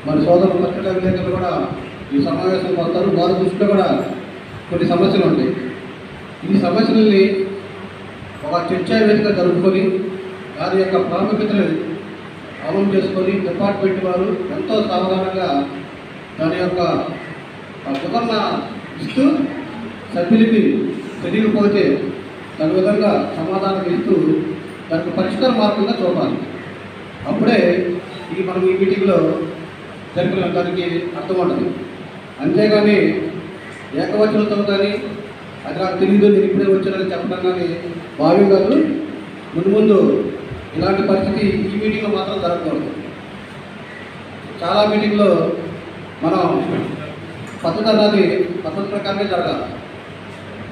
మరి సోదరులు పత్రికా విలేకరులు కూడా ఈ సమావేశానికి వస్తారు. వారి దృష్టిలో కూడా కొన్ని సమస్యలు ఉంటాయి. ఈ సమస్యలని ఒక చర్చా వేదిక జరుపుకొని దాని యొక్క ప్రాముఖ్యతను అమలు చేసుకొని డిపార్ట్మెంట్ వారు ఎంతో సావధానంగా దాని యొక్క వివరణ ఇస్తూ సభ్యులకి తెలియకపోతే దాని విధంగా సమాధానం ఇస్తూ దానికి పరిష్కార మార్గంగా చూడాలి. అప్పుడే మనం ఈ మీటింగ్లో జరిపిన దానికి అర్థం ఉంటుంది. అంతేగాని ఏకవచనంతో కానీ అది నాకు తెలియదు నేను ఇప్పుడే వచ్చానని చెప్పడం కానీ భావి కాదు. ముందు ఇలాంటి పరిస్థితి ఈ మీటింగ్లో మాత్రం జరగకూడదు. చాలా మీటింగ్లో మనం పద్ధతి అన్నది పద్ధతి ప్రకారమే జరగాలి.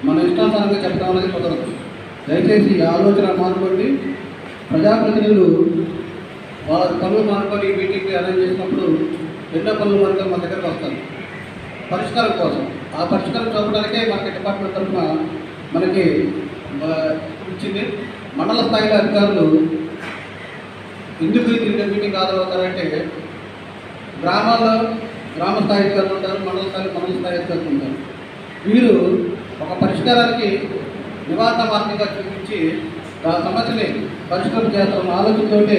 మన ఇష్టానుసారంగా చెప్తాం అనేది కుదరదు. దయచేసి ఈ ఆలోచన మానుకోండి. ప్రజాప్రతినిధులు వాళ్ళ పనులు మానుకొని మీటింగ్ అరేంజ్ చేసినప్పుడు ఎన్నో పనులు మానుకొని మన దగ్గరకు వస్తారు పరిష్కారం కోసం. ఆ పరిష్కారం చూపడానికే మనకి డిపార్ట్మెంట్ తరఫున మనకి ఇచ్చింది. మండల స్థాయిలో అధికారులు ఎందుకు దీనికి మీటింగ్ హాజరవుతారంటే గ్రామాల్లో గ్రామ స్థాయి అధికారులు ఉంటారు, మండల స్థాయి అధికారులు ఉంటారు. వీరు ఒక పరిష్కారానికి నివారణ మార్గంగా చూపించి ఆ సమస్యని పరిష్కారం చేస్తామన్న ఆలోచనతోటే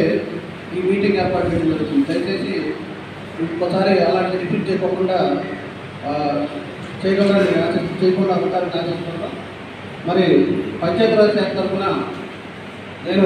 ఈ మీటింగ్ ఏర్పాటు చేయడం జరుగుతుంది. దయచేసి ఇంకోసారి అలాంటి రిపీట్ చేయకుండా చేయకుండా ఉంటారని ఆశిస్తున్నాం. మరి పంచాయతీరాజ్ శాఖ తరఫున నేను